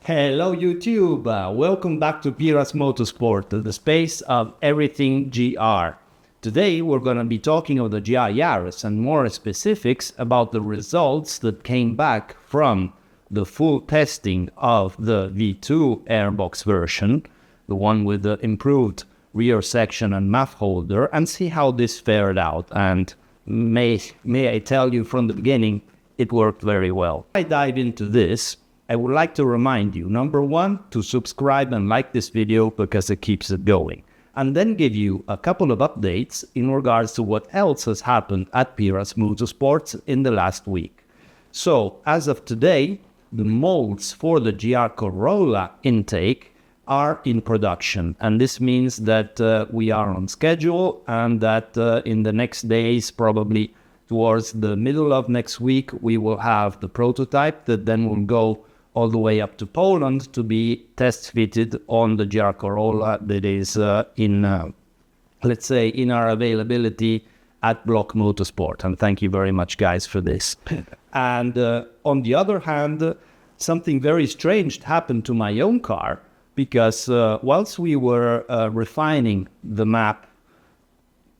Hello YouTube, welcome back to PIRAS Motorsport, the space of everything GR. Today we're going to be talking about the GR Yaris and more specifics about the results that came back from the full testing of the V2 Airbox version, the one with the improved rear section and map holder, and see how this fared out. And may I tell you from the beginning, it worked very well. Before I dive into this, I would like to remind you, number one, to subscribe and like this video because it keeps it going. And then give you a couple of updates in regards to what else has happened at PIRAS Motorsport in the last week. So, as of today, the molds for the GR Corolla intake are in production. And this means that we are on schedule and that in the next days, probably towards the middle of next week, we will have the prototype that then will go all the way up to Poland to be test fitted on the GR Corolla that is let's say, in our availability at Block Motorsport. And thank you very much, guys, for this. And on the other hand, something very strange happened to my own car because whilst we were refining the map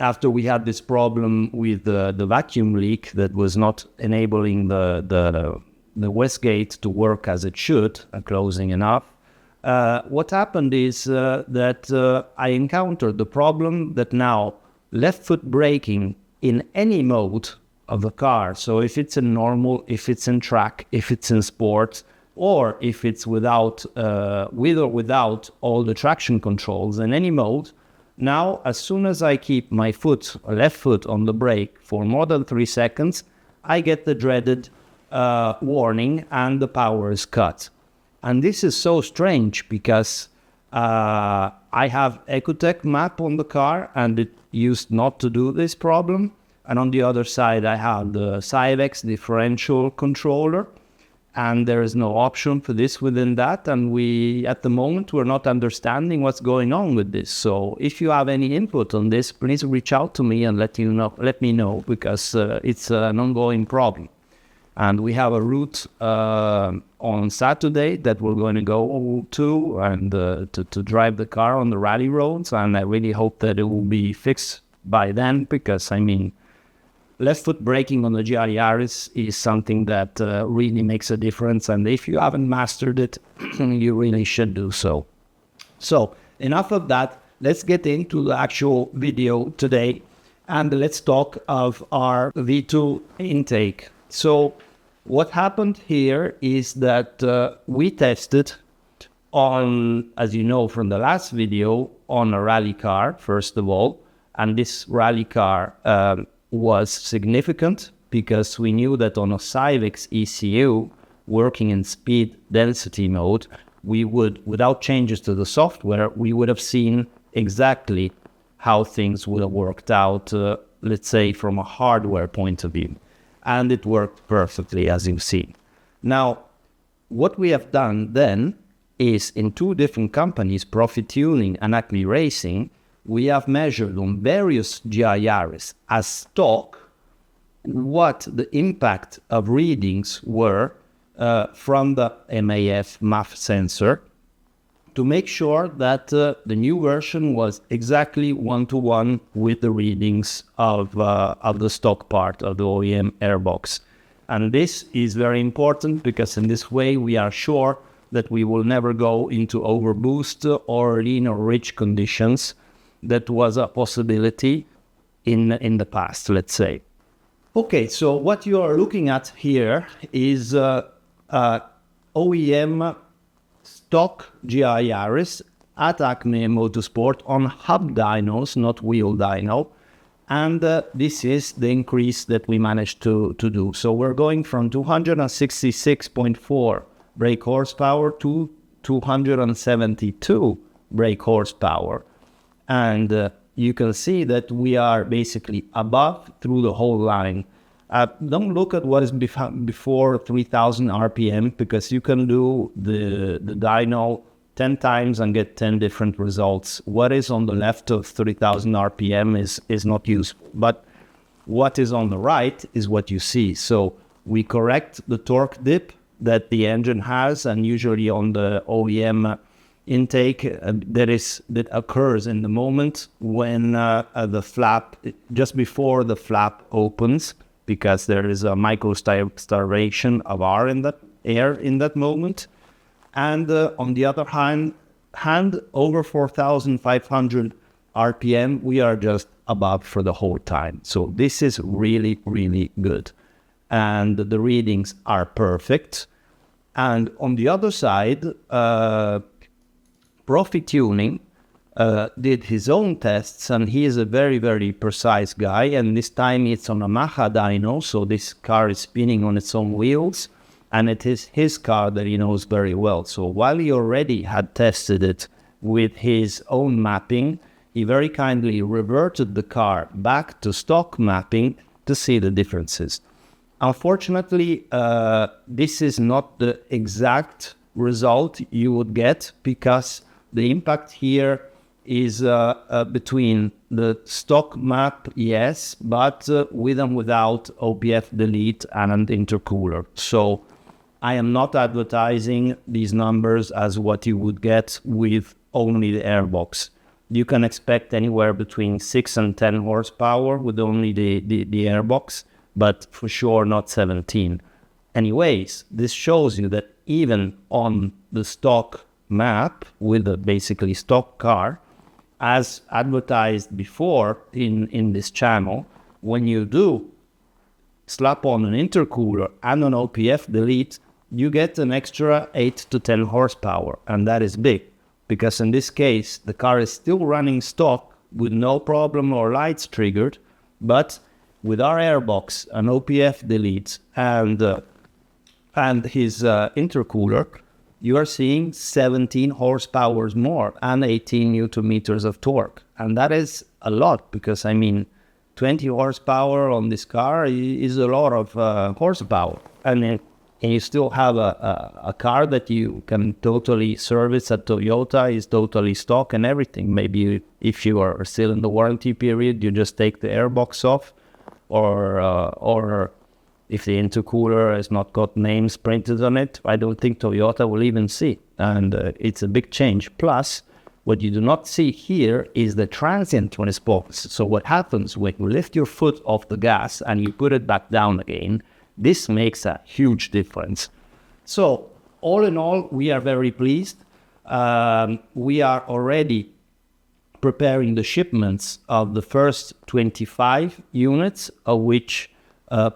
after we had this problem with the vacuum leak that was not enabling the wastegate to work as it should, closing enough, what happened is that I encountered the problem that now left foot braking in any mode of the car, so if it's in normal, if it's in track, if it's in sport, or if it's without, with or without all the traction controls in any mode, now as soon as I keep my foot, left foot on the brake for more than 3 seconds, I get the dreaded warning and the power is cut. And this is so strange because I have Ecotec map on the car and it used not to do this problem. And on the other side I have the Cyvex differential controller and there is no option for this within that, and we at the moment we're not understanding what's going on with this. So if you have any input on this, please reach out to me and let me know because it's an ongoing problem. And we have a route on Saturday that we're going to go to and to drive the car on the rally roads. And I really hope that it will be fixed by then because, I mean, left foot braking on the GR Yaris is something that really makes a difference. And if you haven't mastered it, you really should do so. So enough of that. Let's get into the actual video today. And let's talk of our V2 intake. So what happened here is that we tested on, as you know from the last video, on a rally car, first of all. And this rally car was significant because we knew that on a Cyvex ECU, working in speed density mode, we would, without changes to the software, we would have seen exactly how things would have worked out, let's say, from a hardware point of view. And it worked perfectly, as you've seen. Now, what we have done then is in 2 different companies, Profit Tuning and Acme Racing, we have measured on various GR Yaris as stock what the impact of readings were from the MAF sensor to make sure that the new version was exactly one-to-one with the readings of the stock part of the OEM Airbox. And this is very important because in this way we are sure that we will never go into overboost or lean or rich conditions. That was a possibility in the past, let's say. Okay, so what you are looking at here is OEM stock GR Yaris at Acme Motorsport on hub dynos, not wheel dyno. And this is the increase that we managed to do. So we're going from 266.4 brake horsepower to 272 brake horsepower. And you can see that we are basically above through the whole line. Don't look at what is before 3000 RPM because you can do the dyno 10 times and get 10 different results. What is on the left of 3000 RPM is not useful, but what is on the right is what you see. So we correct the torque dip that the engine has, and usually on the OEM intake that occurs in the moment when the flap, just before the flap opens, because there is a micro starvation of air in that moment. And on the other hand, over 4,500 RPM, we are just above for the whole time. So this is really, really good. And the readings are perfect. And on the other side, Profi Tuning did his own tests, and he is a very, very precise guy. And this time it's on a Maha dyno, so this car is spinning on its own wheels. And it is his car that he knows very well. So while he already had tested it with his own mapping, he very kindly reverted the car back to stock mapping to see the differences. Unfortunately, this is not the exact result you would get, because the impact here is between the stock map, yes, but with and without OPF delete and an intercooler. So I am not advertising these numbers as what you would get with only the airbox. You can expect anywhere between 6 and 10 horsepower with only the airbox, but for sure not 17. Anyways, this shows you that even on the stock map with a basically stock car, as advertised before in this channel, when you do slap on an intercooler and an OPF delete, you get an extra 8 to 10 horsepower, and that is big, because in this case the car is still running stock with no problem or lights triggered, but with our airbox, an OPF delete, and his intercooler, you are seeing 17 horsepower more and 18 newton meters of torque. And that is a lot, because, I mean, 20 horsepower on this car is a lot of horsepower. And you still have a car that you can totally service at Toyota, is totally stock and everything. Maybe if you are still in the warranty period, you just take the airbox off, or if the intercooler has not got names printed on it, I don't think Toyota will even see. And it's a big change. Plus, what you do not see here is the transient response. So what happens when you lift your foot off the gas and you put it back down again, this makes a huge difference. So all in all, we are very pleased. We are already preparing the shipments of the first 25 units, of which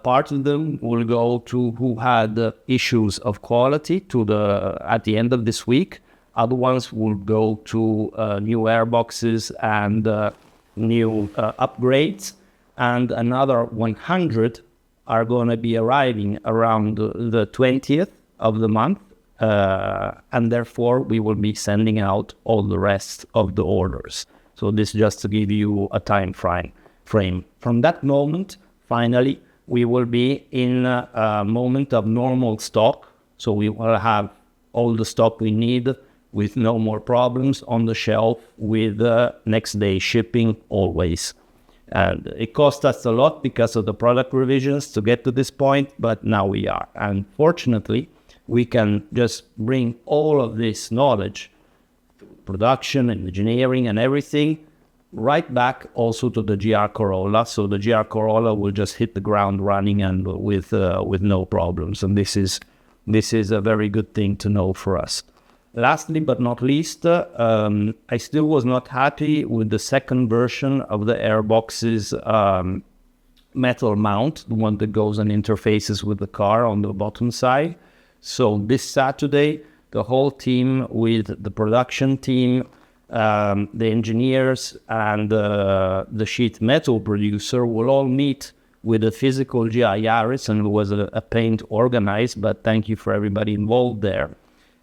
part of them will go to who had issues of quality at the end of this week. Other ones will go to new airboxes and new upgrades. And another 100 are going to be arriving around the 20th of the month. And therefore, we will be sending out all the rest of the orders. So this just to give you a time frame. From that moment, finally, we will be in a moment of normal stock. So we will have all the stock we need with no more problems on the shelf, with next day shipping always. And it cost us a lot because of the product revisions to get to this point, but now we are. And fortunately, we can just bring all of this knowledge, production and engineering and everything, right back also to the GR Corolla. So the GR Corolla will just hit the ground running and with no problems. And this is a very good thing to know for us. Lastly but not least, I still was not happy with the second version of the Airbox's metal mount, the one that goes and interfaces with the car on the bottom side. So this Saturday, the whole team with the production team, the engineers and the sheet metal producer will all meet with a physical GR Yaris, and it was a paint organized, but thank you for everybody involved there.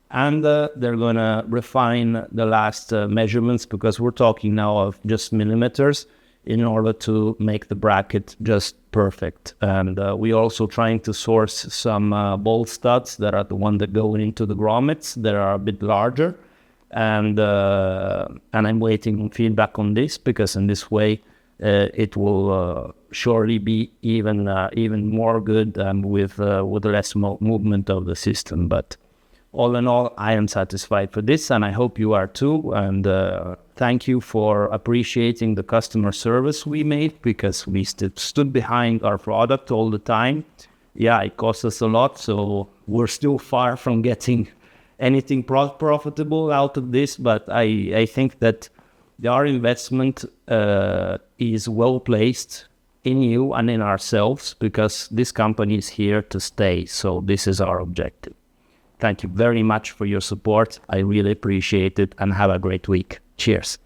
And they're going to refine the last measurements, because we're talking now of just millimeters, in order to make the bracket just perfect. And we're also trying to source some bolt studs that are the one that go into the grommets that are a bit larger. And I'm waiting on feedback on this, because in this way it will surely be even more good with less movement of the system. But all in all, I am satisfied for this, and I hope you are too. And thank you for appreciating the customer service we made, because we stood behind our product all the time. Yeah, it cost us a lot, so we're still far from getting anything profitable out of this. But I think that our investment is well placed in you and in ourselves, because this company is here to stay. So this is our objective. Thank you very much for your support. I really appreciate it, and have a great week. Cheers.